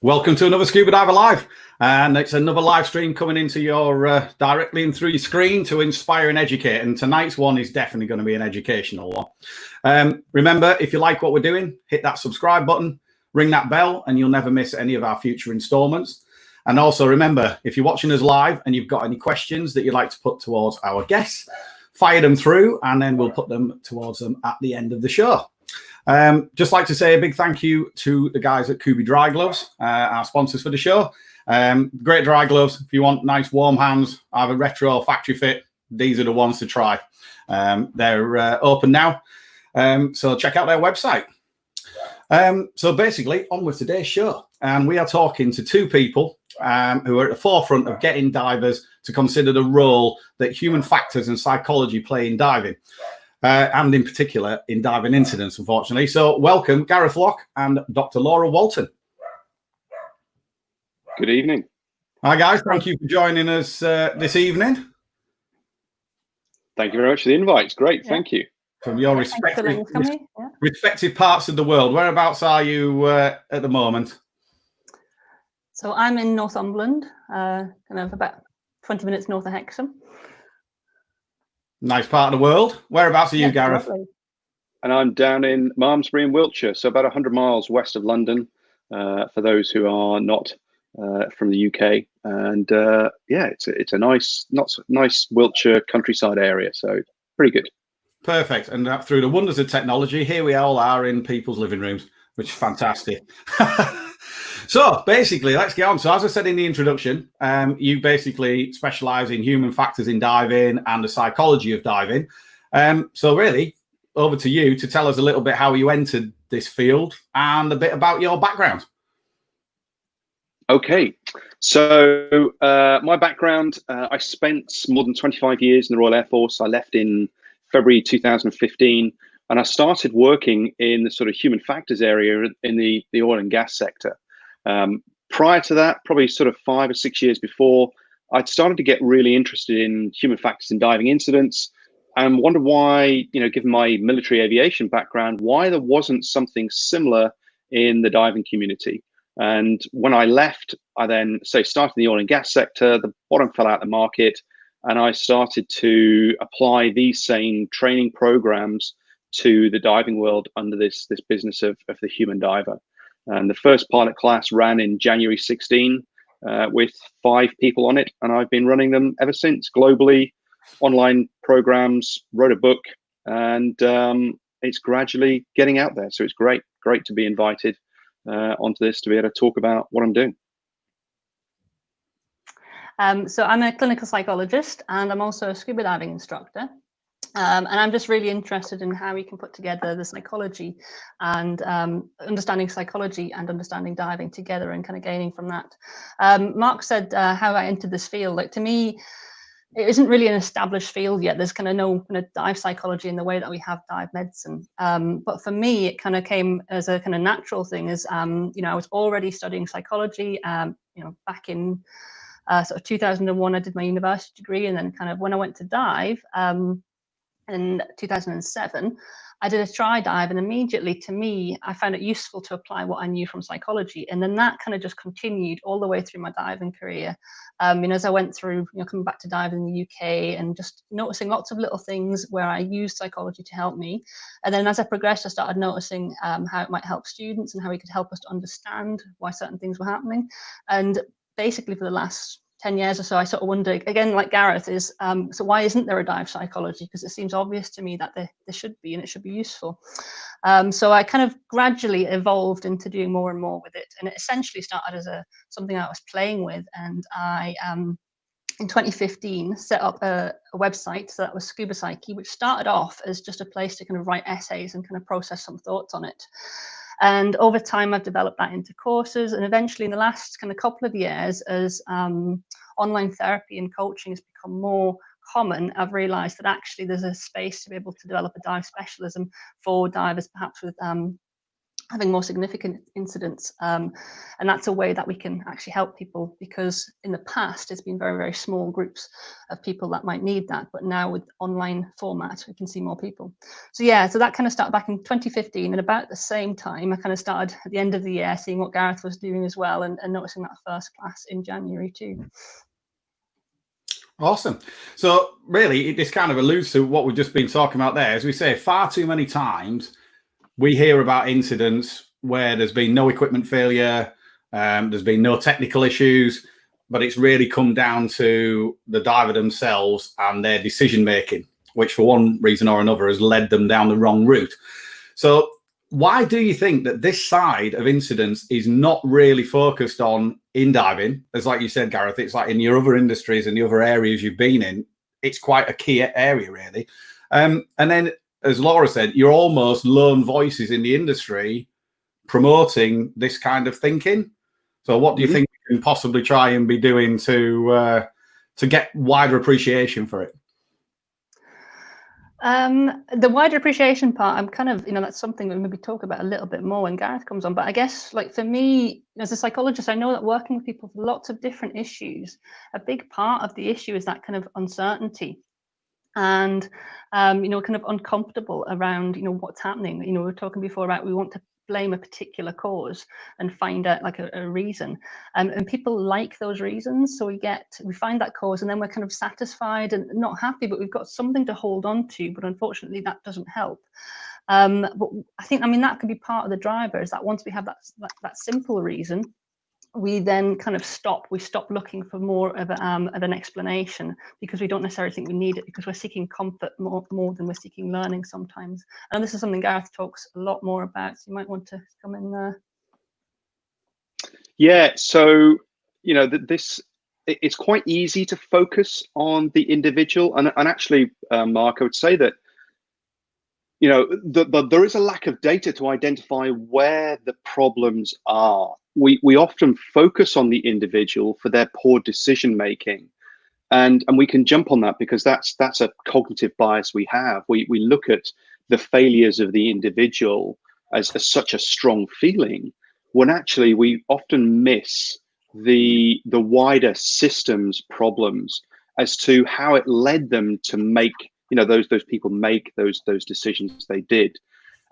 Welcome to another Scuba Diver Live, and it's another live stream coming into your directly in through your screen to inspire and educate. And tonight's one is definitely going to be an educational one. Remember, if you like what we're doing, hit that subscribe button, ring that bell, and you'll never miss any of our future installments. And also remember, if you're watching us live and you've got any questions that you'd like to put towards our guests, fire them through, and then we'll put them towards them at the end of the show. Just like to say a big thank you to the guys at Scuba Dry Gloves, our sponsors for the show. Great dry gloves. If you want nice warm hands, either retro or factory fit, these are the ones to try. They're open now, so check out their website. So basically, on with today's show. And we are talking to two people who are at the forefront of getting divers to consider the role that human factors and psychology play in diving. And in particular in diving incidents, unfortunately. So welcome, Gareth Locke and Dr. Laura Walton. Good evening. Hi, guys. Thank you for joining us this evening. Thank you very much for the invite. It's great. Yeah. Thank you. From your respective parts of the world. Whereabouts are you at the moment? So I'm in Northumberland, kind of about 20 minutes north of Hexham. Nice part of the world. Whereabouts are you, Gareth? Lovely. And I'm down in Malmesbury in Wiltshire, so about 100 miles west of London, for those who are not from the UK. And yeah, it's a nice Wiltshire countryside area, so pretty good. Perfect. And through the wonders of technology, here we all are in people's living rooms, which is fantastic. So basically, let's get on. So as I said in the introduction, you basically specialize in human factors in diving and the psychology of diving. So really, over to you to tell us a little bit how you entered this field and a bit about your background. Okay, so my background, I spent more than 25 years in the Royal Air Force. I left in February 2015, and I started working in the sort of human factors area in the oil and gas sector. Prior to that, probably sort of 5 or 6 years before, I'd started to get really interested in human factors in diving incidents and wondered why, given my military aviation background, why there wasn't something similar in the diving community. And when I left, I then started in the oil and gas sector. The bottom fell out of the market, and I started to apply these same training programs to the diving world under this business of the human diver. And the first pilot class ran in January 16 with 5 people on it, and I've been running them ever since globally, online programs, wrote a book, and it's gradually getting out there. So it's great to be invited onto this to be able to talk about what I'm doing. So I'm a clinical psychologist, and I'm also a scuba diving instructor. And I'm just really interested in how we can put together the psychology and understanding psychology and understanding diving together and kind of gaining from that. Mark said how I entered this field. Like, to me, it isn't really an established field yet. There's kind of no kind of dive psychology in the way that we have dive medicine. But for me, it kind of came as a kind of natural thing. As I was already studying psychology. Back in sort of 2001, I did my university degree, and then kind of when I went to dive. In 2007, I did a try dive, and immediately, to me, I found it useful to apply what I knew from psychology, and then that kind of just continued all the way through my diving career. As I went through, coming back to dive in the UK and just noticing lots of little things where I used psychology to help me, and then as I progressed, I started noticing how it might help students and how it could help us to understand why certain things were happening. And basically, for the last 10 years or so, I sort of wonder, again, like Gareth, is so why isn't there a dive psychology? Because it seems obvious to me that there should be, and it should be useful. So I kind of gradually evolved into doing more and more with it, and it essentially started as something I was playing with. And I in 2015 set up a website, so that was Scuba Psyche, which started off as just a place to kind of write essays and kind of process some thoughts on it. And over time, I've developed that into courses. And eventually, in the last kind of couple of years, as online therapy and coaching has become more common, I've realized that actually there's a space to be able to develop a dive specialism for divers, perhaps with having more significant incidents. And that's a way that we can actually help people, because in the past, it's been very, very small groups of people that might need that. But now with online format, we can see more people. So yeah, so that kind of started back in 2015. And about the same time, I kind of started at the end of the year, seeing what Gareth was doing as well, and noticing that first class in January too. Awesome. So really, this kind of alludes to what we've just been talking about there. As we say, far too many times, we hear about incidents where there's been no equipment failure, there's been no technical issues, but it's really come down to the diver themselves and their decision making, which for one reason or another has led them down the wrong route. So why do you think that this side of incidents is not really focused on in diving? As like you said, Gareth, it's like in your other industries and the other areas you've been in, it's quite a key area really. And then, as Laura said, you're almost lone voices in the industry promoting this kind of thinking. So what do you think we can possibly try and be doing to get wider appreciation for it? The wider appreciation part, I'm kind of, that's something we maybe talk about a little bit more when Gareth comes on. But I guess, like, for me, as a psychologist, I know that working with people with lots of different issues, a big part of the issue is that kind of uncertainty. And kind of uncomfortable around what's happening. We were talking before about we want to blame a particular cause and find out like a reason, and people like those reasons, so we find that cause and then we're kind of satisfied and not happy, but we've got something to hold on to. But unfortunately that doesn't help. But I think that could be part of the driver, is that once we have that simple reason, we then kind of stop looking for more of an explanation, because we don't necessarily think we need it, because we're seeking comfort more than we're seeking learning sometimes. And this is something Gareth talks a lot more about, so you might want to come in there. Yeah, so it's quite easy to focus on the individual, and actually, Mark, I would say that there is a lack of data to identify where the problems are. We often focus on the individual for their poor decision making, and we can jump on that because that's a cognitive bias we have. We look at the failures of the individual as such a strong feeling, when actually we often miss the wider systems problems as to how it led them to make those people make those decisions they did.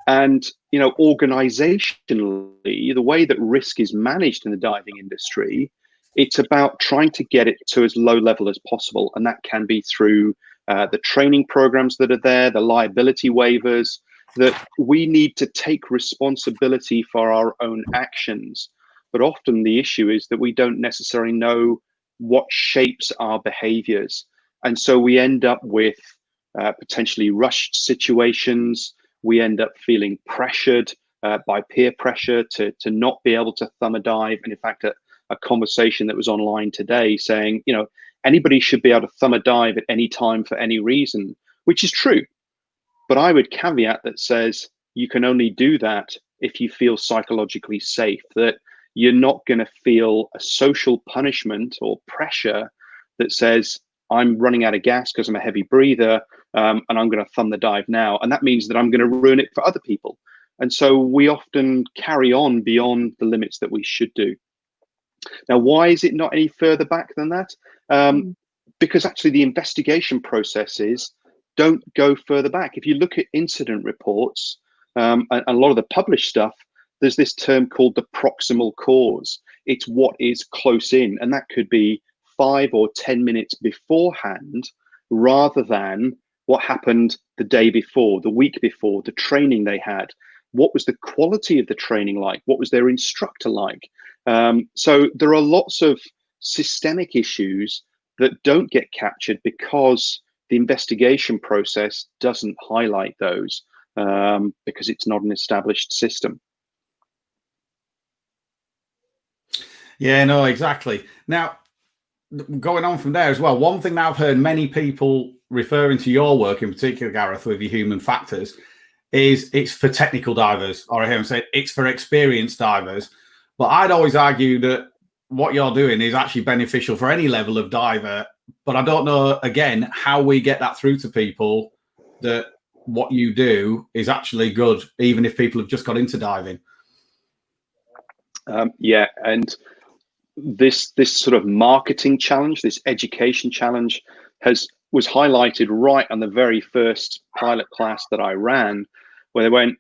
And organizationally, the way that risk is managed in the diving industry, it's about trying to get it to as low level as possible, and that can be through the training programs that are there, the liability waivers, that we need to take responsibility for our own actions. But often the issue is that we don't necessarily know what shapes our behaviors, and so we end up with potentially rushed situations. We end up feeling pressured by peer pressure to not be able to thumb a dive. And in fact, a conversation that was online today saying, anybody should be able to thumb a dive at any time for any reason, which is true. But I would caveat that says you can only do that if you feel psychologically safe, that you're not going to feel a social punishment or pressure that says, I'm running out of gas because I'm a heavy breather, and I'm going to thumb the dive now. And that means that I'm going to ruin it for other people. And so we often carry on beyond the limits that we should do. Now, why is it not any further back than that? Because actually the investigation processes don't go further back. If you look at incident reports, and a lot of the published stuff, there's this term called the proximal cause. It's what is close in, and that could be 5 or 10 minutes beforehand, rather than what happened the day before, the week before, the training they had. What was the quality of the training like? What was their instructor like? So there are lots of systemic issues that don't get captured because the investigation process doesn't highlight those, because it's not an established system. Yeah, no, exactly. Now, going on from there as well, one thing that I've heard many people referring to your work, in particular, Gareth, with your human factors, is it's for technical divers, or I hear them say it's for experienced divers. But I'd always argue that what you're doing is actually beneficial for any level of diver. But I don't know, again, how we get that through to people, that what you do is actually good, even if people have just got into diving. Yeah, and this sort of marketing challenge, this education challenge, was highlighted right on the very first pilot class that I ran, where they went,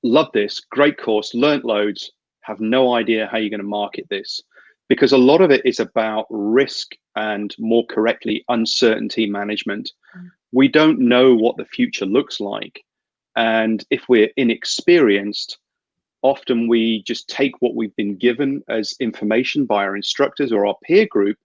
"Love this, great course, learnt loads, have no idea how you're going to market this," because a lot of it is about risk and, more correctly, uncertainty management. We don't know what the future looks like, and if we're inexperienced, often we just take what we've been given as information by our instructors or our peer group,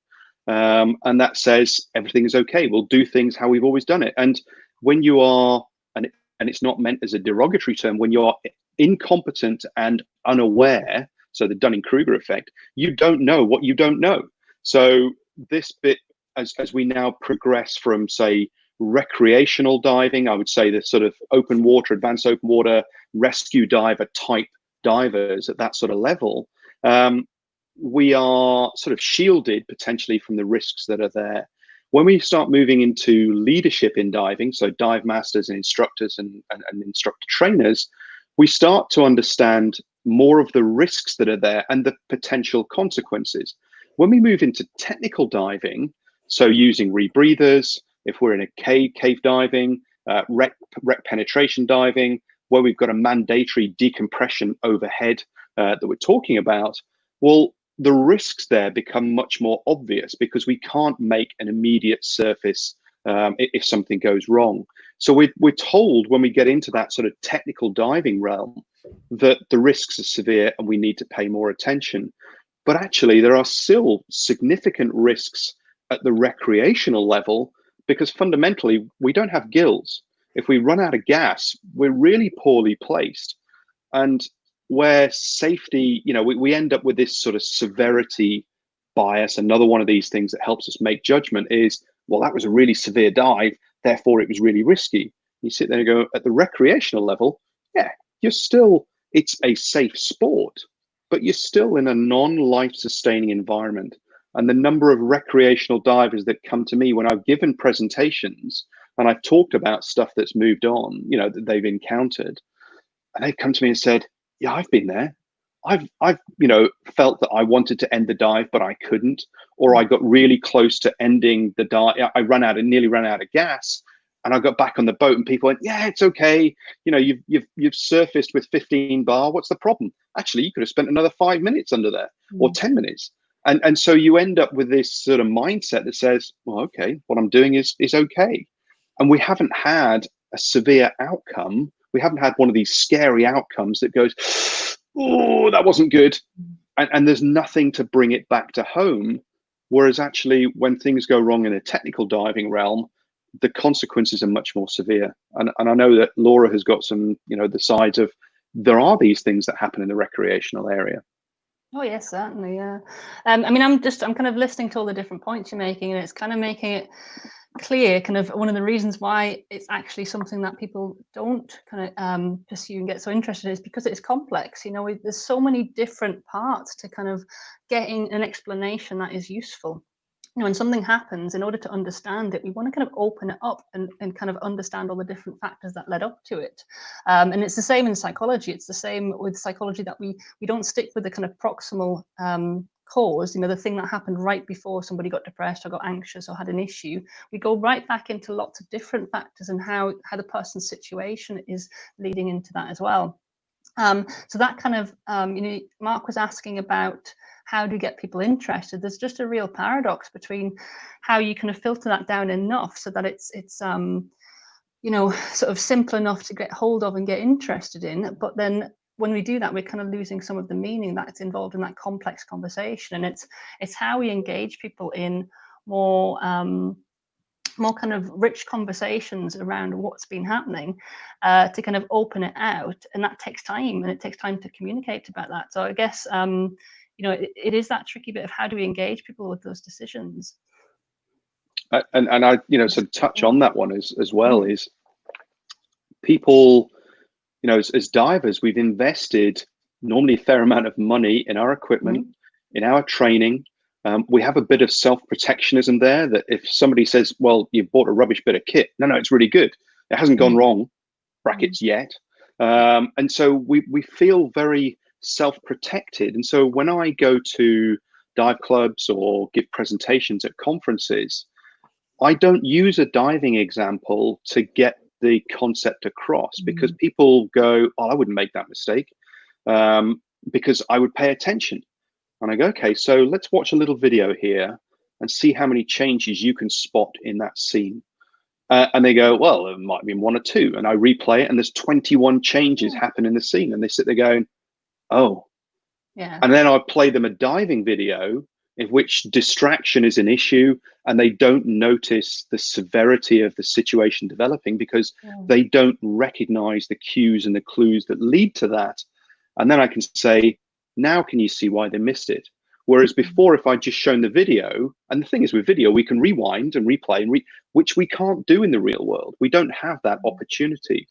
and that says everything is okay. We'll do things how we've always done it. And when you are, and it's not meant as a derogatory term, when you are incompetent and unaware, so the Dunning-Kruger effect, you don't know what you don't know. So this bit, as we now progress from, say, recreational diving, I would say the sort of open water, advanced open water, rescue diver type divers at that sort of level, we are sort of shielded potentially from the risks that are there. When we start moving into leadership in diving, so dive masters and instructors and instructor trainers, we start to understand more of the risks that are there and the potential consequences. When we move into technical diving, so using rebreathers, if we're in a cave diving, wreck penetration diving, where we've got a mandatory decompression overhead that we're talking about, well, the risks there become much more obvious because we can't make an immediate surface if something goes wrong. So we're told when we get into that sort of technical diving realm that the risks are severe and we need to pay more attention. But actually, there are still significant risks at the recreational level because fundamentally, we don't have gills. If we run out of gas, we're really poorly placed. And where safety, we end up with this sort of severity bias. Another one of these things that helps us make judgment is, well, that was a really severe dive, therefore it was really risky. You sit there and go, at the recreational level, yeah, it's a safe sport, but you're still in a non-life sustaining environment. And the number of recreational divers that come to me when I've given presentations and I've talked about stuff that's moved on, that they've encountered, and they've come to me and said, yeah, I've been there. I've felt that I wanted to end the dive, but I couldn't, or I got really close to ending the dive. I nearly ran out of gas, and I got back on the boat, and people went, yeah, it's okay. You've surfaced with 15 bar. What's the problem? Actually, you could have spent another 5 minutes under there or 10 minutes. And so you end up with this sort of mindset that says, well, okay, what I'm doing is okay. And we haven't had a severe outcome. We haven't had one of these scary outcomes that goes, oh, that wasn't good. And there's nothing to bring it back to home. Whereas actually, when things go wrong in a technical diving realm, the consequences are much more severe. And I know that Laura has got some, the sides of, there are these things that happen in the recreational area. Oh yes, certainly. Yeah. I'm kind of listening to all the different points you're making, and it's kind of making it clear, kind of one of the reasons why it's actually something that people don't kind of pursue and get so interested in is because it's complex. There's so many different parts to kind of getting an explanation that is useful. When something happens, in order to understand it, we want to kind of open it up and kind of understand all the different factors that led up to it. And it's the same in psychology. It's the same with psychology, that we don't stick with the kind of proximal cause, the thing that happened right before somebody got depressed or got anxious or had an issue. We go right back into lots of different factors and how the person's situation is leading into that as well. So that kind of, Mark was asking about how do you get people interested. There's just a real paradox between how you kind of filter that down enough so that it's sort of simple enough to get hold of and get interested in. But then when we do that, we're kind of losing some of the meaning that's involved in that complex conversation. And it's how we engage people in more kind of rich conversations around what's been happening to kind of open it out. And that takes time, and it takes time to communicate about that. So I guess, it is that tricky bit of how do we engage people with those decisions. And I, sort of touch on that one as well, is people, as divers, we've invested normally a fair amount of money in our equipment, in our training. We have a bit of self-protectionism there, that if somebody says, well, you've bought a rubbish bit of kit, no, it's really good, it hasn't gone wrong, brackets, yet. And so we feel very self-protected. And so when I go to dive clubs or give presentations at conferences, I don't use a diving example to get the concept across, because people go, oh, I wouldn't make that mistake, because I would pay attention. And I go, okay, so let's watch a little video here and see how many changes you can spot in that scene. And they go, well, it might have been 1 or 2. And I replay it, and there's 21 changes happen in the scene. And they sit there going, oh. Yeah. And then I play them a diving video in which distraction is an issue, and they don't notice the severity of the situation developing because they don't recognize the cues and the clues that lead to that. And then I can say, now can you see why they missed it? Whereas before, if I'd just shown the video, and the thing is with video, we can rewind and replay, which we can't do in the real world. We don't have that opportunity.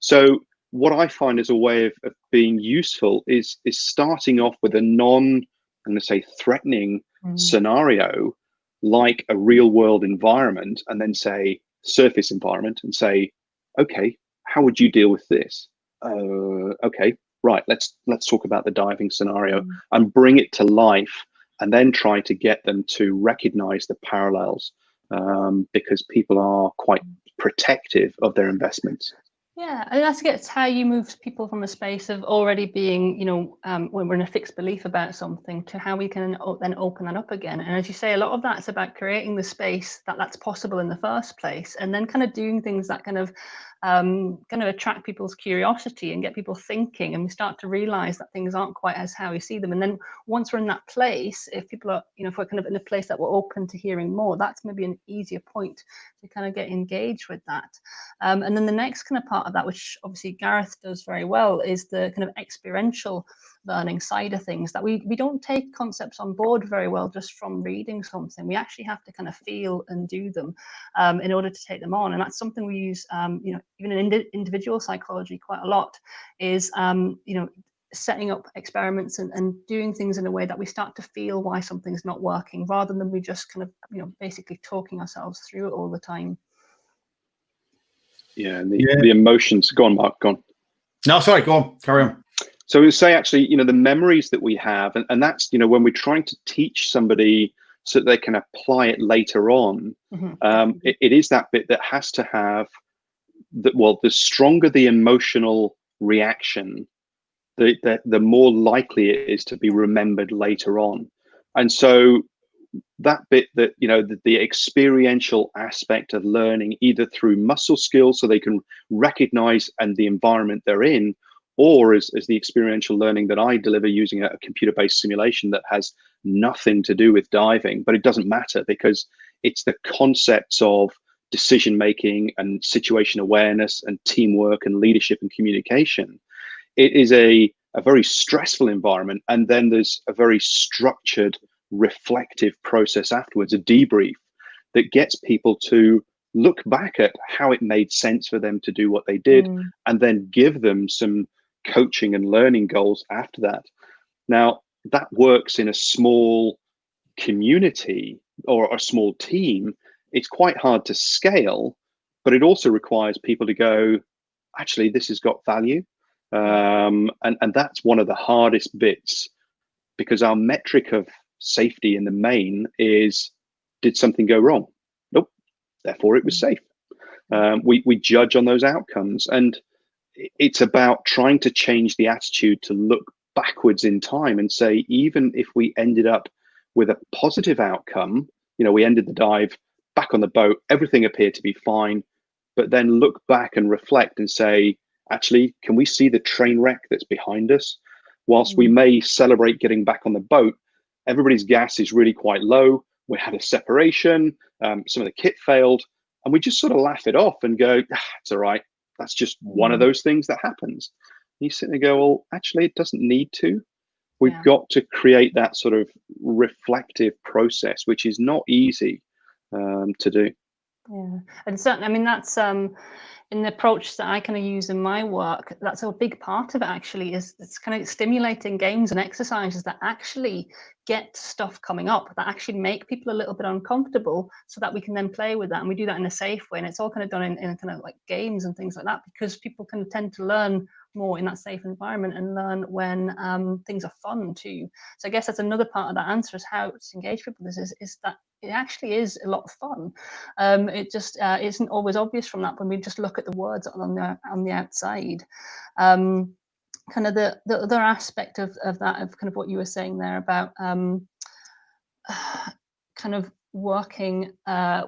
So what I find as a way of being useful is starting off with a I'm going to say threatening scenario, like a real world environment, and then say surface environment, and say, okay, how would you deal with this? Okay, right, let's talk about the diving scenario, and bring it to life, and then try to get them to recognize the parallels, because people are quite protective of their investments. Yeah, and I guess how you move people from a space of already being, when we're in a fixed belief about something, to how we can then open that up again. And as you say, a lot of that's about creating the space that's possible in the first place, and then kind of doing things that kind of attract people's curiosity and get people thinking, and we start to realize that things aren't quite as how we see them. And then once we're in that place, if people are, if we're kind of in a place that we're open to hearing more, that's maybe an easier point to kind of get engaged with that. And then the next kind of part of that, which obviously Gareth does very well, is the kind of experiential learning side of things, that we don't take concepts on board very well just from reading something. We actually have to kind of feel and do them in order to take them on. And that's something we use, even in individual psychology quite a lot, is, setting up experiments and doing things in a way that we start to feel why something's not working, rather than we just kind of, basically talking ourselves through it all the time. Yeah, and the emotions. Go on, Mark, go on. No, sorry, go on, carry on. So we say, actually, the memories that we have, and that's, when we're trying to teach somebody so that they can apply it later on, it is that bit that has to have, the stronger the emotional reaction, the more likely it is to be remembered later on. And so that bit that, the experiential aspect of learning, either through muscle skills so they can recognize and the environment they're in, or as the experiential learning that I deliver using a computer-based simulation that has nothing to do with diving, but it doesn't matter because it's the concepts of decision-making and situation awareness and teamwork and leadership and communication. It is a very stressful environment. And then there's a very structured, reflective process afterwards, a debrief that gets people to look back at how it made sense for them to do what they did, and then give them some coaching and learning goals after that. Now, that works in a small community or a small team. It's quite hard to scale, but it also requires people to go, actually, this has got value. And that's one of the hardest bits, because our metric of safety in the main is, did something go wrong? Nope, therefore it was safe. We judge on those outcomes, and it's about trying to change the attitude to look backwards in time and say, even if we ended up with a positive outcome, we ended the dive back on the boat, everything appeared to be fine, but then look back and reflect and say, actually, can we see the train wreck that's behind us? Whilst we may celebrate getting back on the boat, everybody's gas is really quite low. We had a separation, some of the kit failed, and we just sort of laugh it off and go, it's all right. That's just one of those things that happens. And you sit there and go, well, actually, it doesn't need to. We've got to create that sort of reflective process, which is not easy to do. Yeah, and certainly, that's in the approach that I kind of use in my work. That's a big part of it, actually, is it's kind of stimulating games and exercises that actually get stuff coming up, that actually make people a little bit uncomfortable, so that we can then play with that. And we do that in a safe way. And it's all kind of done in kind of like games and things like that, because people can tend to learn more in that safe environment and learn when things are fun too. So I guess that's another part of that answer, is how to engage people. Is that it actually is a lot of fun. It just isn't always obvious from that when we just look at the words on the outside. Kind of the other aspect of that, of kind of what you were saying there about kind of working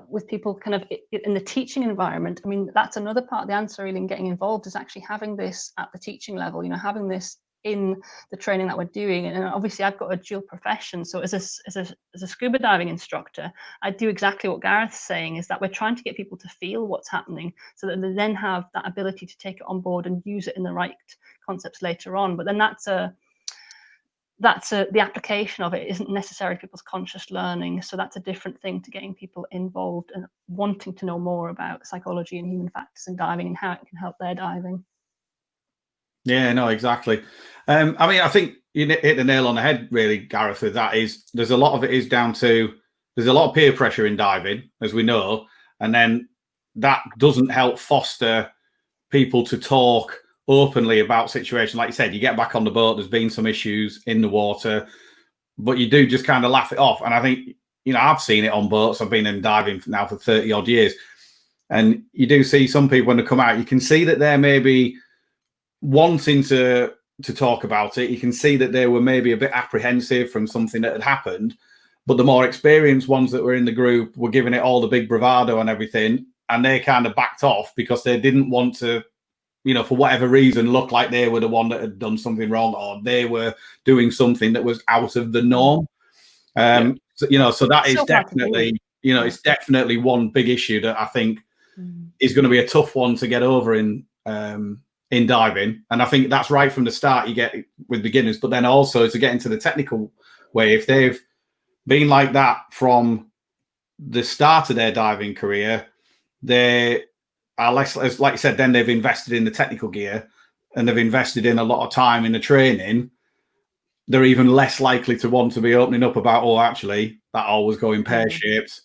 with people kind of in the teaching environment. I mean, that's another part of the answer, really, in getting involved, is actually having this at the teaching level, you know, having this in the training that we're doing. And obviously I've got a dual profession, so as a scuba diving instructor, I do exactly what Gareth's saying, is that we're trying to get people to feel what's happening so that they then have that ability to take it on board and use it in the right concepts later on. But then the application of it isn't necessarily people's conscious learning. So that's a different thing to getting people involved and wanting to know more about psychology and human factors and diving and how it can help their diving. Yeah, no, exactly. I mean, I think you hit the nail on the head, really, Gareth, with that. Is there's a lot of it is down to, there's a lot of peer pressure in diving, as we know, and then that doesn't help foster people to talk openly about situations. Like you said, you get back on the boat, there's been some issues in the water, but you do just kind of laugh it off. And I think, you know, I've seen it on boats. I've been in diving now for 30 odd years, and you do see some people when they come out, you can see that they're maybe wanting to talk about it. You can see that they were maybe a bit apprehensive from something that had happened, but the more experienced ones that were in the group were giving it all the big bravado and everything, and they kind of backed off because they didn't want to, you know, for whatever reason, look like they were the one that had done something wrong, or they were doing something that was out of the norm. So, you know, so that is definitely, you know, it's definitely one big issue that I think is going to be a tough one to get over in diving. And I think that's right from the start, you get with beginners, but then also to get into the technical way, if they've been like that from the start of their diving career, they are less, like you said, then they've invested in the technical gear and they've invested in a lot of time in the training. They're even less likely to want to be opening up about, oh, actually, that all was going pear-shaped.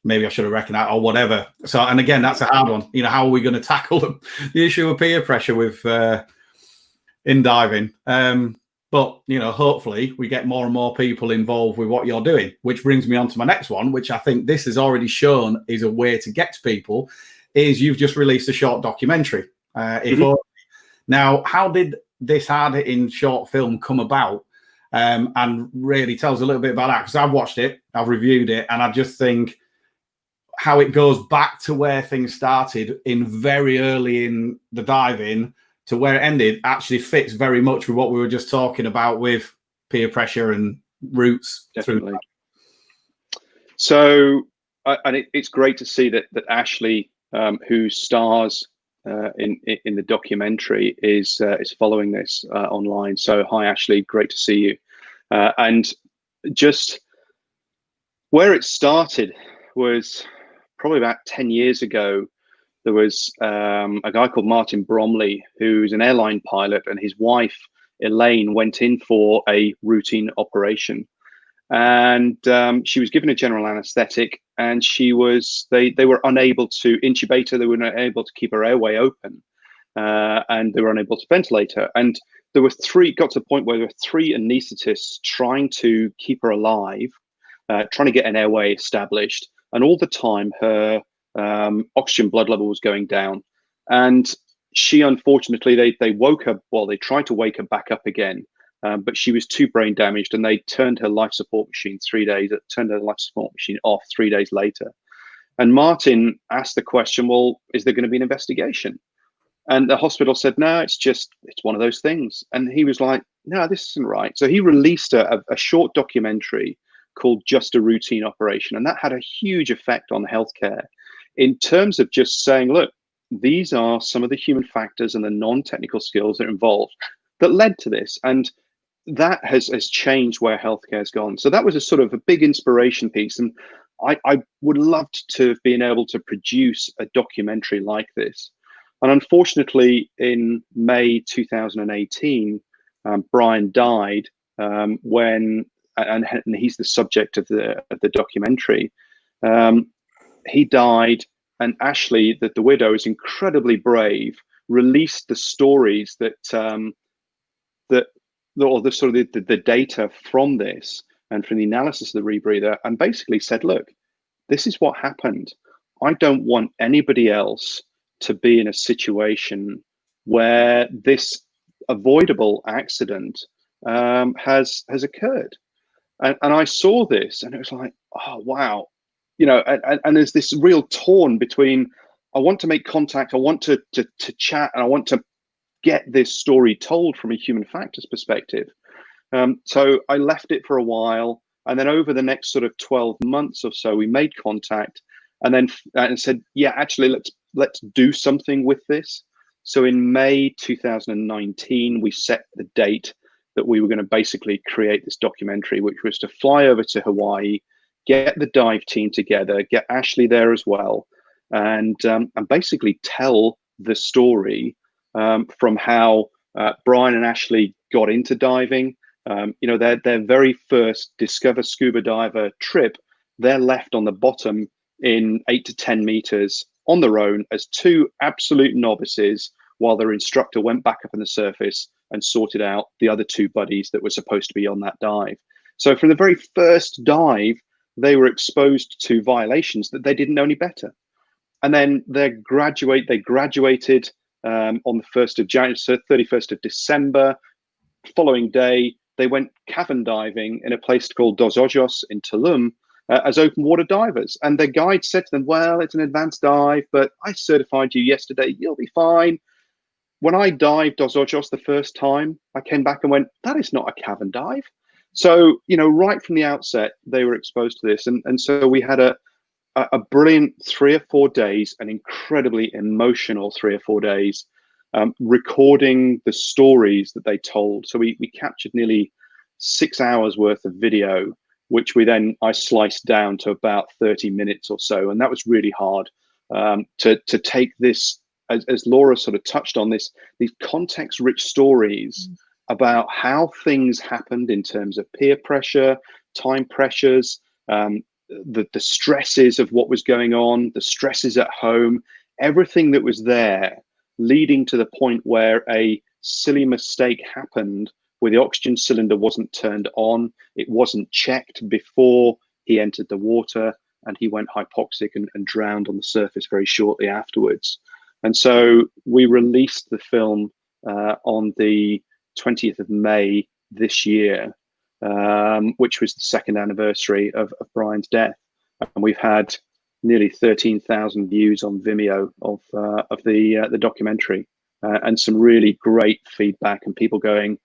Maybe I should have reckoned that, or whatever. So, and again, that's a hard one. You know, how are we going to tackle the issue of peer pressure with in diving? But, you know, hopefully we get more and more people involved with what you're doing, which brings me on to my next one, which I think this has already shown is a way to get to people, is you've just released a short documentary. Now, how did this hard-hitting short film come about? And really tell us a little bit about that, because I've watched it, I've reviewed it, and I just think how it goes back to where things started in very early in the diving to where it ended actually fits very much with what we were just talking about with peer pressure and roots. Definitely. So, and it's great to see that Ashley, who stars in the documentary, is following this online. So, hi Ashley, great to see you. And just where it started was probably about 10 years ago. There was a guy called Martin Bromley, who's an airline pilot, and his wife, Elaine, went in for a routine operation. And she was given a general anesthetic, and they were unable to intubate her. They were unable to keep her airway open, and they were unable to ventilate her. And there were got to a point where there were 3 anaesthetists trying to keep her alive, trying to get an airway established. And all the time, her oxygen blood level was going down. And she, unfortunately, they woke her, well, they tried to wake her back up again, but she was too brain damaged, and they turned her life support machine off 3 days later. And Martin asked the question, well, is there going to be an investigation? And the hospital said, no, it's one of those things. And he was like, no, this isn't right. So he released a short documentary called Just a Routine Operation. And that had a huge effect on healthcare in terms of just saying, look, these are some of the human factors and the non-technical skills that are involved that led to this. And that has changed where healthcare has gone. So that was a sort of a big inspiration piece. And I would love to have been able to produce a documentary like this. And unfortunately, in May 2018, Brian died when, and he's the subject of the documentary. He died, and Ashley, the widow, is incredibly brave, released the stories that or the sort of the data from this and from the analysis of the rebreather, and basically said, look, this is what happened. I don't want anybody else to be in a situation where this avoidable accident has occurred. And I saw this, and it was like, oh wow, you know. And there's this real torn between, I want to make contact, I want to chat, and I want to get this story told from a human factors perspective. So I left it for a while, and then over the next sort of 12 months or so, we made contact, and then said, yeah, actually, let's do something with this. So in May 2019, we set the date that we were going to basically create this documentary, which was to fly over to Hawaii, get the dive team together, get Ashley there as well, and basically tell the story from how Brian and Ashley got into diving. You know, their very first Discover Scuba Diver trip, they're left on the bottom in 8 to 10 meters on their own as two absolute novices, while their instructor went back up on the surface and sorted out the other two buddies that were supposed to be on that dive. So from the very first dive, they were exposed to violations that they didn't know any better. And then they graduated on the 1st of January, so 31st of December. Following day, they went cavern diving in a place called Dos Ojos in Tulum as open water divers. And their guide said to them, well, it's an advanced dive, but I certified you yesterday, you'll be fine. When I dived Dos Ojos the first time, I came back and went, that is not a cavern dive. So, you know, right from the outset, they were exposed to this. And so we had a brilliant 3 or 4 days, an incredibly emotional 3 or 4 days, recording the stories that they told. So we captured nearly 6 hours worth of video, which I sliced down to about 30 minutes or so. And that was really hard to take this, as Laura sort of touched on, these context-rich stories about how things happened in terms of peer pressure, time pressures, the stresses of what was going on, the stresses at home, everything that was there, leading to the point where a silly mistake happened where the oxygen cylinder wasn't turned on, it wasn't checked before he entered the water, and he went hypoxic and drowned on the surface very shortly afterwards. And so we released the film on the 20th of May this year, which was the 2nd anniversary of Brian's death. And we've had nearly 13,000 views on Vimeo of the documentary, and some really great feedback, and people going,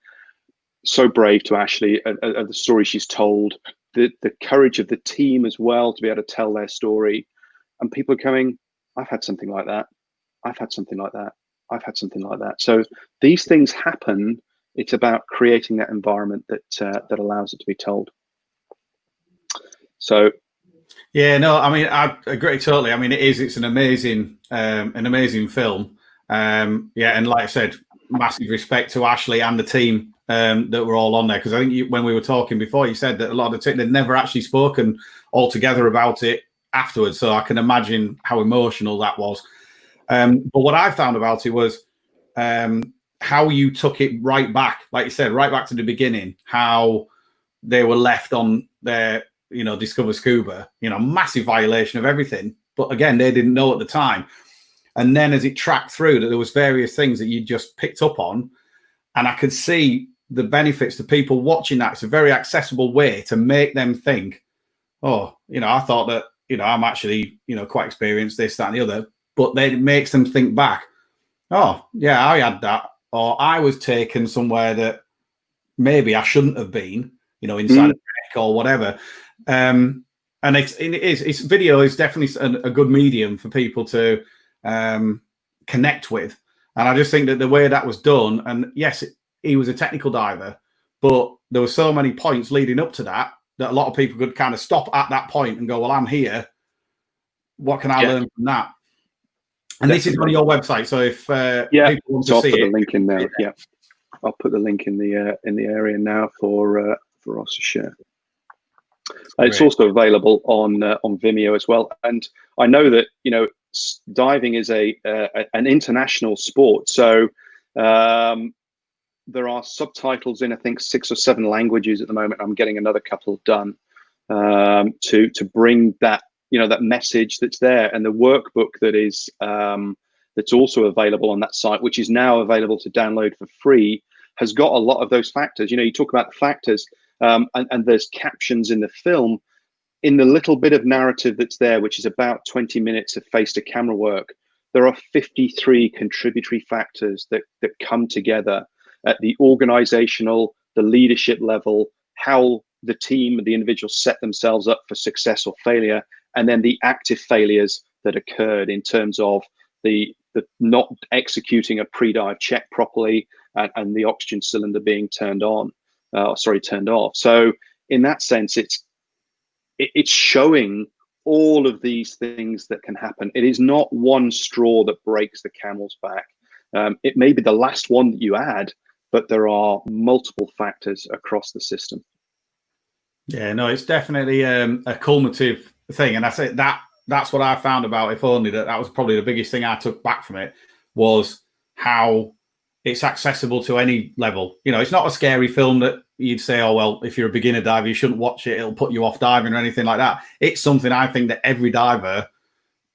so brave to Ashley, the story she's told, the courage of the team as well to be able to tell their story. And people are coming, I've had something like that. I've had something like that. I've had something like that. So these things happen. It's about creating that environment that allows it to be told. So, yeah, no, I mean, I agree totally. I mean, it's an amazing film. Yeah, and like I said, massive respect to Ashley and the team that were all on there, because I think when we were talking before, you said that a lot of the team, they'd never actually spoken all together about it afterwards. So I can imagine how emotional that was. But what I found about it was how you took it right back, like you said, right back to the beginning, how they were left on their, Discover Scuba, massive violation of everything. But again, they didn't know at the time. And then as it tracked through, that there was various things that you just picked up on. And I could see the benefits to people watching that. It's a very accessible way to make them think, oh, I thought that, I'm actually, quite experienced, this, that, and the other. But then it makes them think back, oh, yeah, I had that. Or I was taken somewhere that maybe I shouldn't have been, inside a wreck or whatever. And it's video is definitely a good medium for people to connect with. And I just think that the way that was done, and yes, he was a technical diver, but there were so many points leading up to that a lot of people could kind of stop at that point and go, well, I'm here. What can I learn from that? And this is on your website, so if people want to see it, I'll put the link in there. Yeah, I'll put the link in the area now for us to share. It's also available on Vimeo as well. And I know that diving is an international sport. So there are subtitles in, I think, 6 or 7 languages at the moment. I'm getting another couple done to bring that, that message that's there. And the workbook that is that's also available on that site, which is now available to download for free, has got a lot of those factors. You talk about the factors, and there's captions in the film. In the little bit of narrative that's there, which is about 20 minutes of face-to-camera work, there are 53 contributory factors that come together at the organizational, the leadership level, how the team, the individuals set themselves up for success or failure, and then the active failures that occurred in terms of the not executing a pre-dive check properly and the oxygen cylinder being turned off. So in that sense, it's showing all of these things that can happen. It is not one straw that breaks the camel's back. It may be the last one that you add, but there are multiple factors across the system. Yeah, no, it's definitely a cumulative thing. And I say that's what I found about If Only, that was probably the biggest thing I took back from it, was how it's accessible to any level. It's not a scary film that you'd say, oh, well, if you're a beginner diver, you shouldn't watch it, it'll put you off diving or anything like that. It's something I think that every diver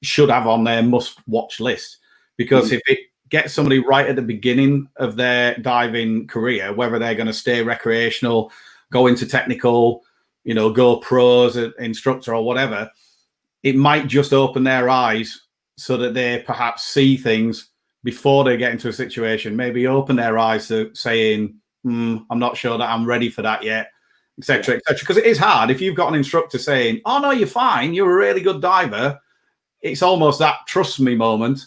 should have on their must-watch list, because if it gets somebody right at the beginning of their diving career, whether they're going to stay recreational, go into technical, go pro as an instructor or whatever, it might just open their eyes so that they perhaps see things before they get into a situation, maybe open their eyes to saying, I'm not sure that I'm ready for that yet, etc., etc. Because it is hard. If you've got an instructor saying, oh, no, you're fine, you're a really good diver, it's almost that trust me moment.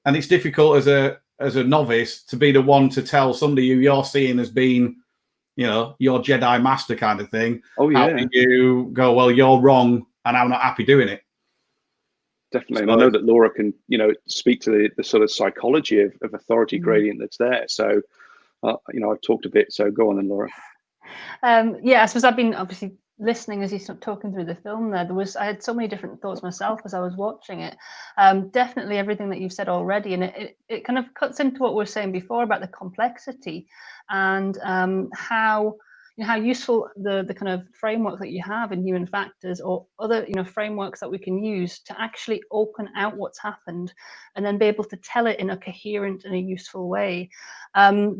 And it's difficult as a novice to be the one to tell somebody who you're seeing as being, your Jedi master kind of thing. Oh, yeah. How do you go, well, you're wrong and I'm not happy doing it? Definitely. And I know that Laura can, speak to the sort of psychology of authority gradient that's there. So, I've talked a bit. So go on then, Laura. I suppose I've been obviously listening as you start talking through the film there. I had so many different thoughts myself as I was watching it. Definitely everything that you've said already. And it kind of cuts into what we were saying before about the complexity and how useful the kind of framework that you have in human factors or other frameworks that we can use to actually open out what's happened and then be able to tell it in a coherent and a useful way,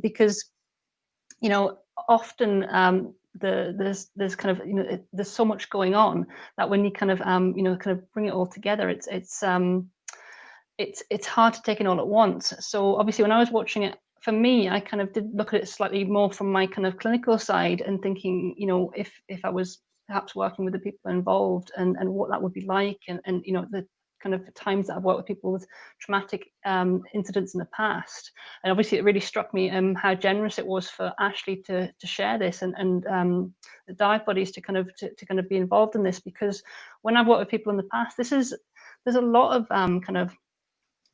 because often there's kind of there's so much going on that when you kind of bring it all together, it's hard to take it all at once. So obviously when I was watching it, for me, I kind of did look at it slightly more from my kind of clinical side and thinking, if I was perhaps working with the people involved and what that would be like, and the kind of times that I've worked with people with traumatic incidents in the past. And obviously it really struck me how generous it was for Ashley to share this and the dive buddies to kind of be involved in this, because when I've worked with people in the past, there's a lot of kind of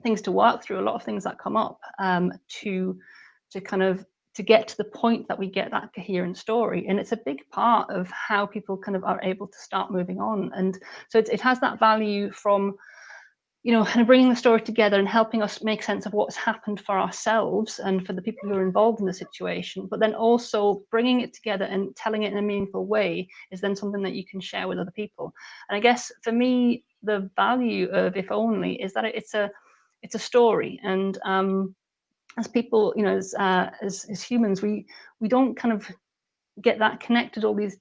things to work through, a lot of things that come up to get to the point that we get that coherent story. And it's a big part of how people kind of are able to start moving on. And so it has that value from kind of bringing the story together and helping us make sense of what's happened for ourselves and for the people who are involved in the situation, but then also bringing it together and telling it in a meaningful way is then something that you can share with other people. And I guess for me, the value of If Only is that it's a story, and as people, as humans, we don't kind of get that connected, all these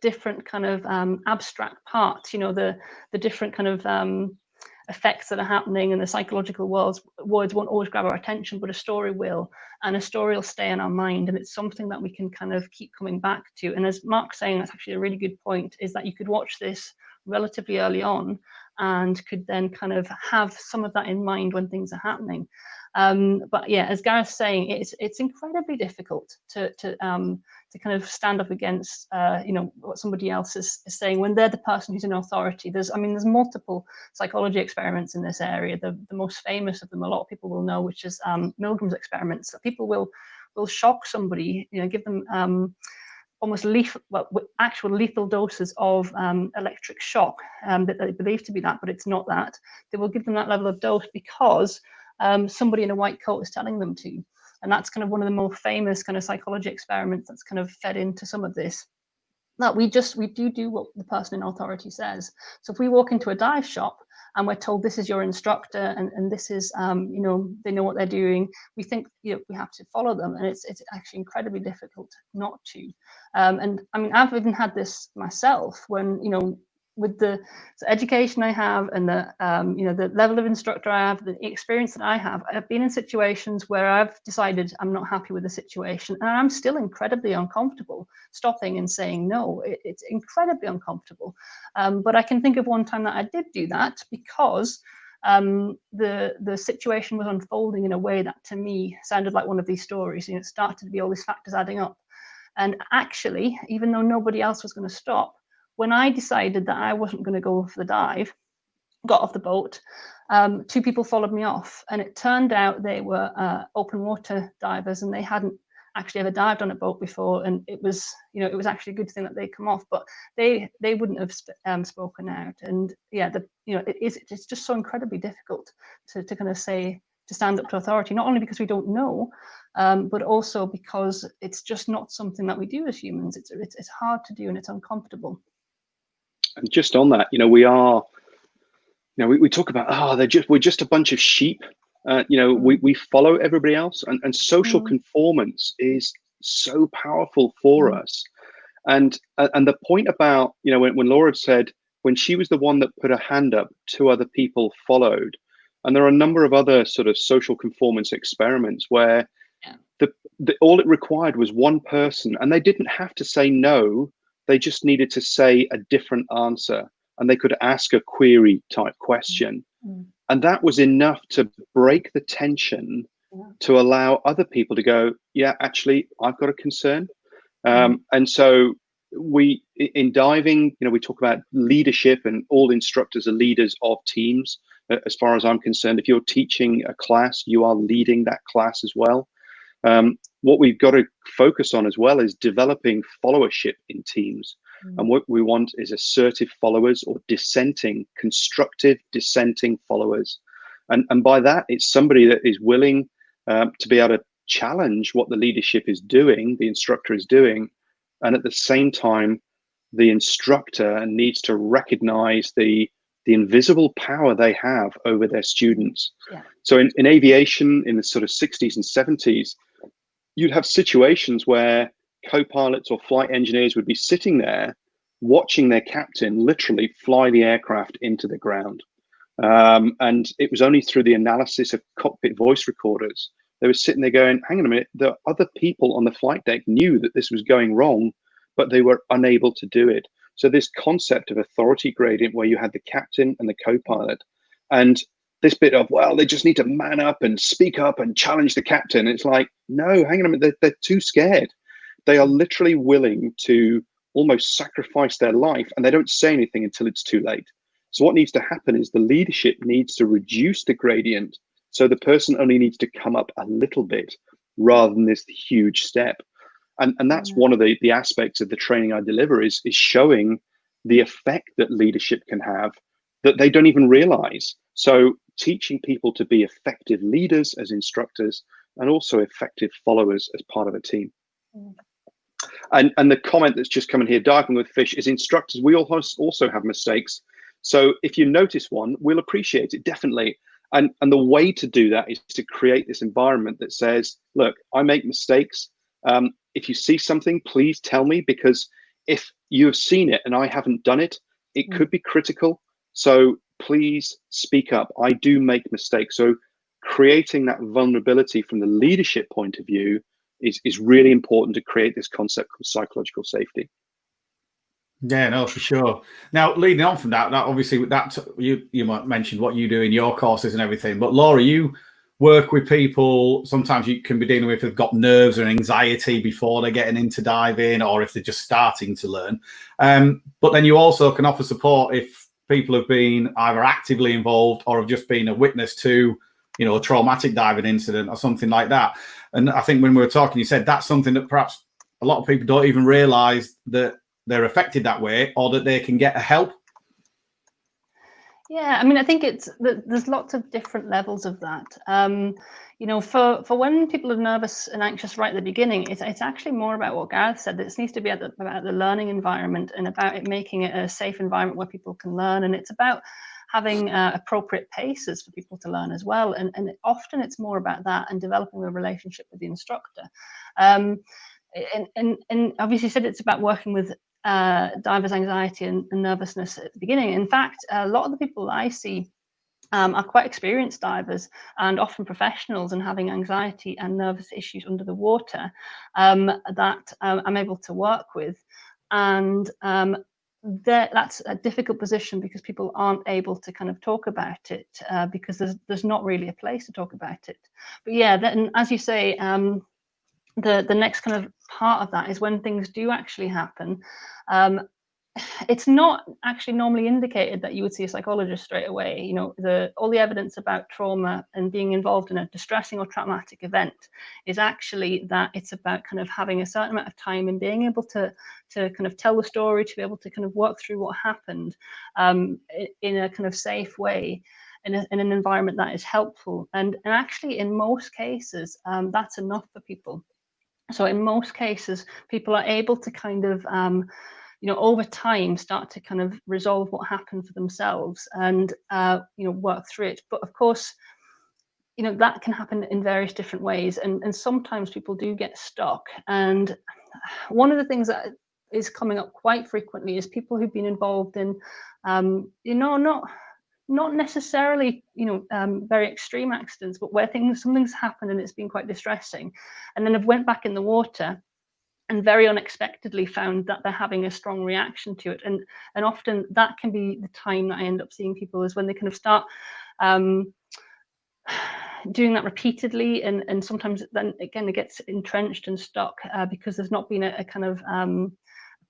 different kind of abstract parts, the different kind of effects that are happening in the psychological words won't always grab our attention, but a story will, and a story will stay in our mind, and it's something that we can kind of keep coming back to. And as Mark's saying, that's actually a really good point, is that you could watch this relatively early on and could then kind of have some of that in mind when things are happening. But yeah, as Gareth's saying, it's incredibly difficult to kind of stand up against what somebody else is saying when they're the person who's in authority. There's multiple psychology experiments in this area. The most famous of them, a lot of people will know, which is Milgram's experiments. So people will shock somebody, give them almost lethal, well, with actual lethal doses of electric shock that they believe to be that, but it's not that. They will give them that level of dose because somebody in a white coat is telling them to. And that's kind of one of the more famous kind of psychology experiments that's kind of fed into some of this. That we do what the person in authority says. So if we walk into a dive shop and we're told this is your instructor and this is, you know, they know what they're doing, we think, you know, we have to follow them, and it's actually incredibly difficult not to. And I mean, I've even had this myself when, you know, with the education I have and the you know, the level of instructor I have, the experience that I have, I've been in situations where I've decided I'm not happy with the situation, and I'm still incredibly uncomfortable stopping and saying no. It's incredibly uncomfortable. But I can think of one time that I did do that because the situation was unfolding in a way that to me sounded like one of these stories. You know, it started to be all these factors adding up. And actually, even though nobody else was going to stop, when I decided that I wasn't going to go for the dive, got off the boat, 2 people followed me off, and it turned out they were open water divers, and they hadn't actually ever dived on a boat before, and it was, you know, it was actually a good thing that they come off, but they wouldn't have spoken out. And yeah, you know, it's just so incredibly difficult to kind of say, to stand up to authority, not only because we don't know, but also because it's just not something that we do as humans. It's hard to do, and it's uncomfortable. And just on that, you know, we talk about, we're just a bunch of sheep. You know, we follow everybody else, and social conformance is so powerful for us. And the point about, you know, when Laura said, when she was the one that put her hand up, 2 other people followed. And there are a number of other sort of social conformance experiments where all it required was one person, and they didn't have to say no. They just needed to say a different answer, and they could ask a query type question. And that was enough to break the tension, to allow other people to go, yeah, actually, I've got a concern. And so in diving, you know, we talk about leadership, and all instructors are leaders of teams. As far as I'm concerned, if you're teaching a class, you are leading that class as well. What we've got to focus on as well is developing followership in teams. And what we want is assertive followers, or constructive dissenting followers. And by that, it's somebody that is willing to be able to challenge what the leadership is doing, the instructor is doing. And at the same time, the instructor needs to recognize the invisible power they have over their students. So in aviation in the sort of 60s and 70s, you'd have situations where co-pilots or flight engineers would be sitting there watching their captain literally fly the aircraft into the ground. And it was only through the analysis of cockpit voice recorders, they were sitting there going, hang on a minute, the other people on the flight deck knew that this was going wrong, but they were unable to do it. So this concept of authority gradient, where you had the captain and the co-pilot, and this bit of, well, they just need to man up and speak up and challenge the captain. It's like, no, hang on a minute, they're too scared. They are literally willing to almost sacrifice their life, and they don't say anything until it's too late. So what needs to happen is the leadership needs to reduce the gradient, so the person only needs to come up a little bit rather than this huge step. And that's one of the aspects of the training I deliver is showing the effect that leadership can have that they don't even realize. So teaching people to be effective leaders as instructors, and also effective followers as part of a team. And the comment that's just coming here, diving with fish, is instructors, we all also have mistakes. So if you notice one, we'll appreciate it, definitely. And the way to do that is to create this environment that says, look, I make mistakes. If you see something, please tell me, because if you have seen it and I haven't done it, it could be critical. So please speak up. I do make mistakes. So creating that vulnerability from the leadership point of view is really important to create this concept called psychological safety. Yeah, no, for sure. Now, leading on from that obviously that you might mention what you do in your courses and everything, but Laura, you work with people sometimes you can be dealing with who've got nerves or anxiety before they're getting into diving, or if they're just starting to learn. But then you also can offer support if people have been either actively involved or have just been a witness to, you know, a traumatic diving incident or something like that. And I think when we were talking, you said that's something that perhaps a lot of people don't even realize that they're affected that way, or that they can get help. Yeah, I mean, I think there's lots of different levels of that. You know, for when people are nervous and anxious right at the beginning, it's actually more about what Gareth said. This needs to be about the learning environment, and about it making it a safe environment where people can learn. And it's about having appropriate paces for people to learn as well. And often it's more about that, and developing a relationship with the instructor. And obviously said it's about working with divers' anxiety and nervousness at the beginning. In fact, a lot of the people I see are quite experienced divers, and often professionals, and having anxiety and nervous issues under the water that I'm able to work with. And that's a difficult position, because people aren't able to kind of talk about it because there's not really a place to talk about it. But yeah, then, as you say, the next kind of part of that is when things do actually happen. It's not actually normally indicated that you would see a psychologist straight away. You know, all the evidence about trauma and being involved in a distressing or traumatic event is actually that it's about kind of having a certain amount of time and being able to kind of tell the story, to be able to kind of work through what happened in a kind of safe way, in an environment that is helpful. And actually, in most cases, that's enough for people. So in most cases, people are able to kind of you know, over time, start to kind of resolve what happened for themselves, and you know, work through it. But of course, you know, that can happen in various different ways, and sometimes people do get stuck. And one of the things that is coming up quite frequently is people who've been involved in you know, not necessarily, you know, very extreme accidents, but where something's happened and it's been quite distressing, and then have went back in the water and very unexpectedly found that they're having a strong reaction to it. And often that can be the time that I end up seeing people, is when they kind of start doing that repeatedly, and sometimes then again it gets entrenched and stuck because there's not been a kind of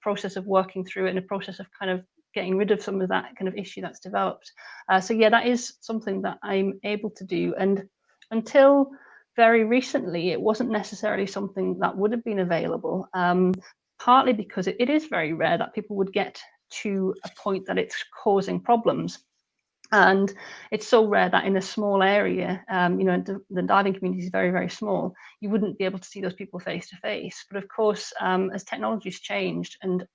process of working through it, and a process of kind of getting rid of some of that kind of issue that's developed. So yeah, that is something that I'm able to do, and until very recently, it wasn't necessarily something that would have been available, partly because it is very rare that people would get to a point that it's causing problems. And it's so rare that in a small area, you know, the diving community is very, very small, you wouldn't be able to see those people face to face. But of course, as technology's changed, and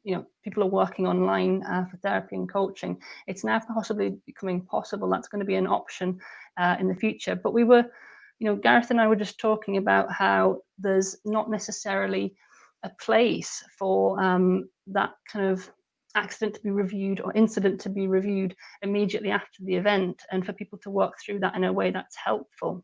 you know, people are working online for therapy and coaching, it's now possibly becoming possible. That's going to be an option in the future. But we were, you know, Gareth and I were just talking about how there's not necessarily a place for that kind of accident to be reviewed, or incident to be reviewed immediately after the event, and for people to work through that in a way that's helpful.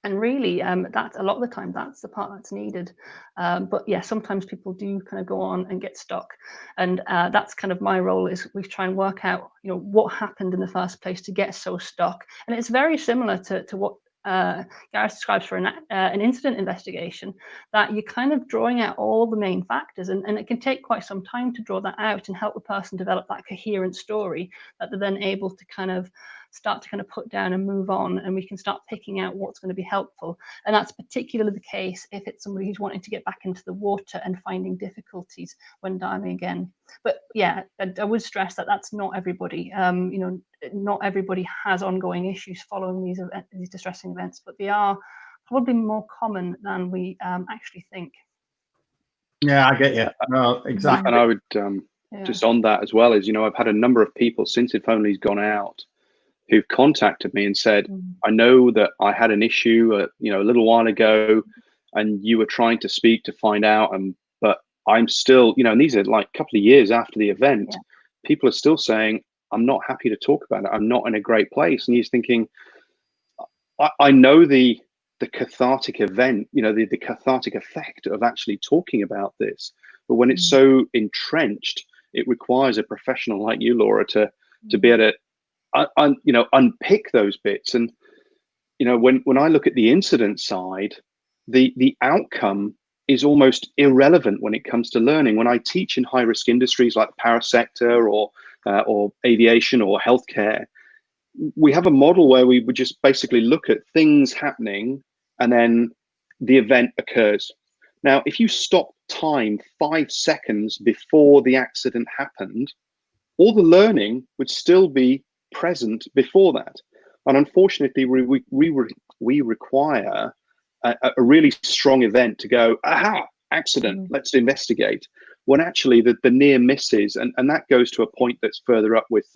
And really, that's a lot of the time, that's the part that's needed. But yeah, sometimes people do kind of go on and get stuck. And that's kind of my role, is we try and work out, you know, what happened in the first place to get so stuck. And it's very similar to what Gareth describes for an incident investigation, that you're kind of drawing out all the main factors, and it can take quite some time to draw that out and help the person develop that coherent story that they're then able to kind of start to kind of put down and move on, and we can start picking out what's going to be helpful. And that's particularly the case if it's somebody who's wanting to get back into the water and finding difficulties when diving again. But yeah, I would stress that that's not everybody. You know, not everybody has ongoing issues following these distressing events, but they are probably more common than we actually think. Yeah, I get you. No, exactly. And I would just on that as well, is, you know, I've had a number of people since If Only's gone out who've contacted me and said, I know that I had an issue, you know, a little while ago, and you were trying to speak to find out, but I'm still, you know, and these are like a couple of years after the event, people are still saying, I'm not happy to talk about it. I'm not in a great place. And he's thinking, I know the cathartic event, you know, the cathartic effect of actually talking about this, but when it's so entrenched, it requires a professional like you, Laura, to be able to you know, unpick those bits. And you know, when I look at the incident side, the outcome is almost irrelevant when it comes to learning. When I teach in high risk industries like the power sector or aviation or healthcare, we have a model where we would just basically look at things happening, and then the event occurs. Now, if you stop time 5 seconds before the accident happened, all the learning would still be present before that. And unfortunately, we require a really strong event to go, aha, accident, let's investigate. When actually the near misses, and that goes to a point that's further up with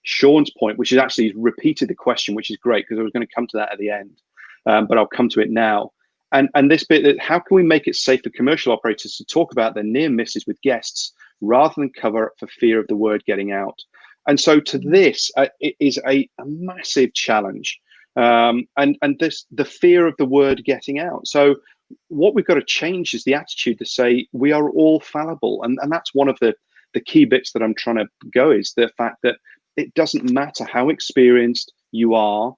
Sean's point, which is actually repeated the question, which is great, because I was going to come to that at the end, but I'll come to it now. And this bit, how can we make it safe for commercial operators to talk about their near misses with guests rather than cover up for fear of the word getting out? And so to this, it is a massive challenge. And the fear of the word getting out. So what we've got to change is the attitude to say we are all fallible. And that's one of the key bits that I'm trying to go, is the fact that it doesn't matter how experienced you are,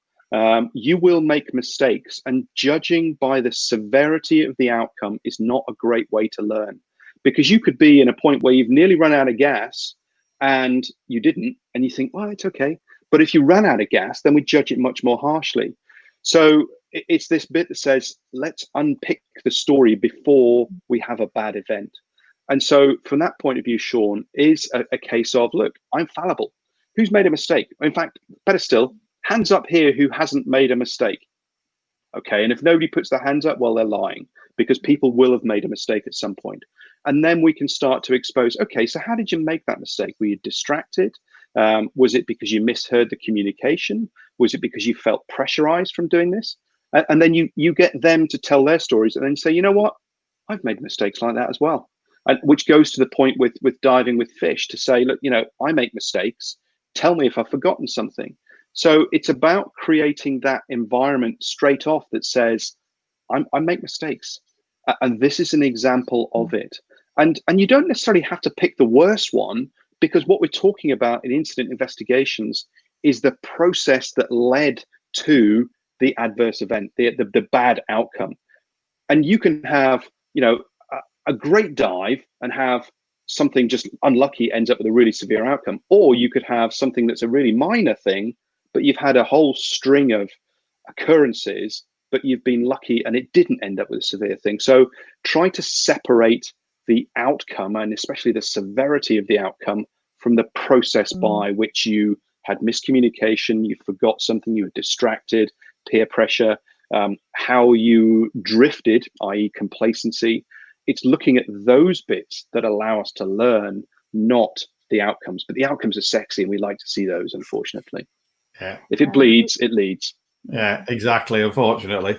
you will make mistakes, and judging by the severity of the outcome is not a great way to learn, because you could be in a point where you've nearly run out of gas and you didn't, and you think, well, it's okay. But if you ran out of gas, then we judge it much more harshly. So it's this bit that says, let's unpick the story before we have a bad event. And so from that point of view, Sean, is a case of, look, I'm fallible. Who's made a mistake? In fact, better still, hands up here who hasn't made a mistake. Okay, and if nobody puts their hands up, well, they're lying, because people will have made a mistake at some point. And then we can start to expose, okay, so how did you make that mistake? Were you distracted? Was it because you misheard the communication? Was it because you felt pressurized from doing this? And then you get them to tell their stories, and then say, you know what, I've made mistakes like that as well. And which goes to the point with diving with fish, to say, look, you know, I make mistakes. Tell me if I've forgotten something. So it's about creating that environment straight off that says, I make mistakes. And this is an example of it. And you don't necessarily have to pick the worst one, because what we're talking about in incident investigations is the process that led to the adverse event, the bad outcome. And you can have, you know, a great dive and have something just unlucky ends up with a really severe outcome, or you could have something that's a really minor thing, but you've had a whole string of occurrences, but you've been lucky and it didn't end up with a severe thing. So try to separate the outcome, and especially the severity of the outcome, from the process by which you had miscommunication, you forgot something, you were distracted, peer pressure, how you drifted, i.e. complacency. It's looking at those bits that allow us to learn, not the outcomes. But the outcomes are sexy, and we like to see those, unfortunately. Yeah. If it bleeds, it leads. Yeah, exactly, unfortunately.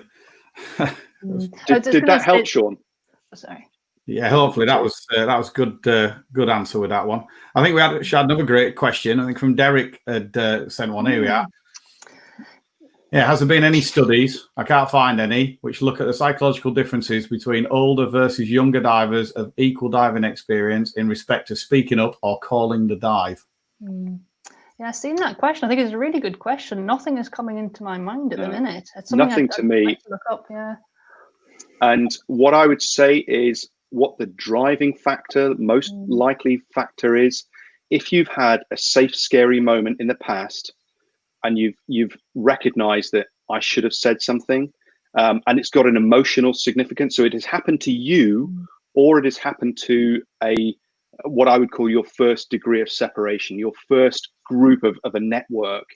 Did that help, Sean? Sorry. Yeah, hopefully that was good answer with that one. I think we had another great question. I think from Derek had sent one. Here we are. Yeah, has there been any studies, I can't find any, which look at the psychological differences between older versus younger divers of equal diving experience in respect to speaking up or calling the dive? Yeah, I've seen that question. I think it's a really good question. Nothing is coming into my mind at the minute. It's nothing to me. Like to look up, yeah. And what I would say is, what the driving factor, most likely factor is, if you've had a safe, scary moment in the past, and you've recognized that I should have said something, and it's got an emotional significance. So it has happened to you, or it has happened to what I would call your first degree of separation, your first group of a network.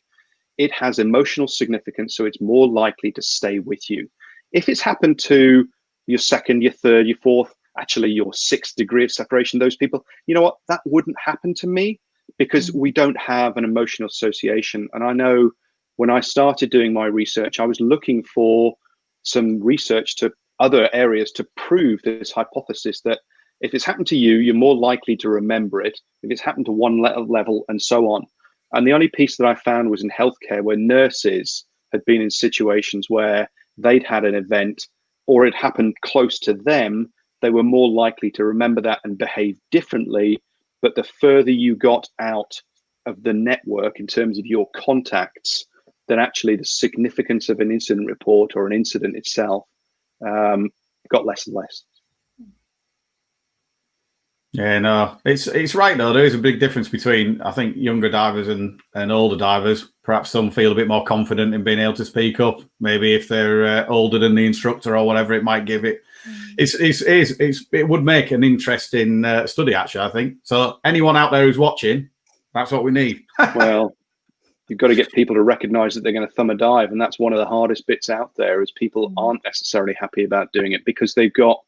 It has emotional significance, so it's more likely to stay with you. If it's happened to your second, your third, your fourth, actually your sixth degree of separation, those people, you know what, that wouldn't happen to me, because we don't have an emotional association. And I know when I started doing my research, I was looking for some research to other areas to prove this hypothesis that if it's happened to you, you're more likely to remember it. If it's happened to one level, and so on. And the only piece that I found was in healthcare, where nurses had been in situations where they'd had an event, or it happened close to them. They were more likely to remember that and behave differently. But the further you got out of the network in terms of your contacts, then actually the significance of an incident report or an incident itself got less and less. Yeah, no, it's right though. There is a big difference between, I think, younger divers and older divers. Perhaps some feel a bit more confident in being able to speak up. Maybe if they're older than the instructor or whatever, it might give it it would make an interesting study, actually, I think. So anyone out there who's watching, that's what we need. Well, you've got to get people to recognize that they're going to thumb a dive. And that's one of the hardest bits out there, is people aren't necessarily happy about doing it because they've got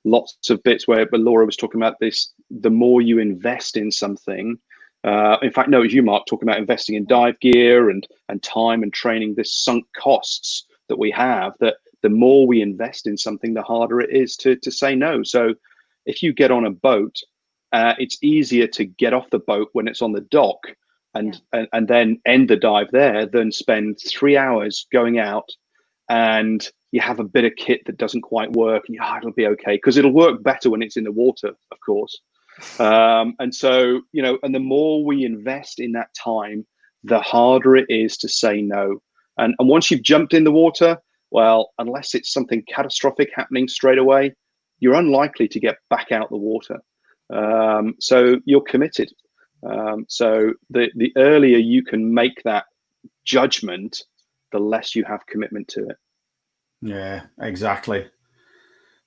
lots of bits where, but Laura was talking about this, the more you invest in something, in fact, no, as you, Mark, talking about investing in dive gear and time and training, this sunk costs that we have, that the more we invest in something, the harder it is to say no. So if you get on a boat, it's easier to get off the boat when it's on the dock and then end the dive there than spend 3 hours going out and you have a bit of kit that doesn't quite work and it'll be okay, because it'll work better when it's in the water, of course. And so, and the more we invest in that time, the harder it is to say no. And once you've jumped in the water, well, unless it's something catastrophic happening straight away, you're unlikely to get back out the water. So you're committed. So the earlier you can make that judgment, the less you have commitment to it. Yeah, exactly.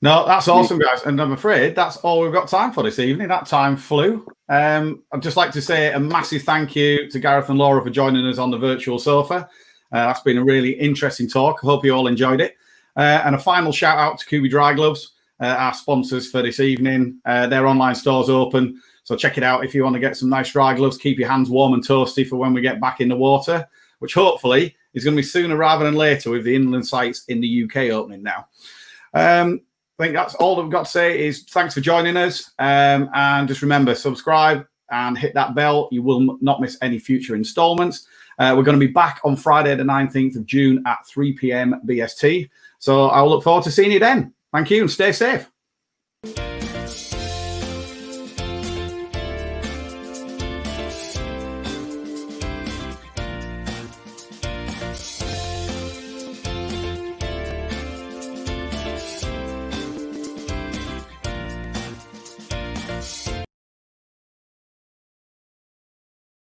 No, that's awesome, guys. And I'm afraid that's all we've got time for this evening. That time flew. I'd just like to say a massive thank you to Gareth and Laura for joining us on the virtual sofa. That's been a really interesting talk. I hope you all enjoyed it. And a final shout out to Kubi Dry Gloves, our sponsors for this evening. Their online store's open, so check it out if you want to get some nice dry gloves. Keep your hands warm and toasty for when we get back in the water, which hopefully is going to be sooner rather than later with the inland sites in the UK opening now. I think that's all that we've got to say is thanks for joining us. And just remember, subscribe and hit that bell. You will not miss any future installments. We're going to be back on Friday, the 19th of June at 3 p.m. BST. So I'll look forward to seeing you then. Thank you and stay safe.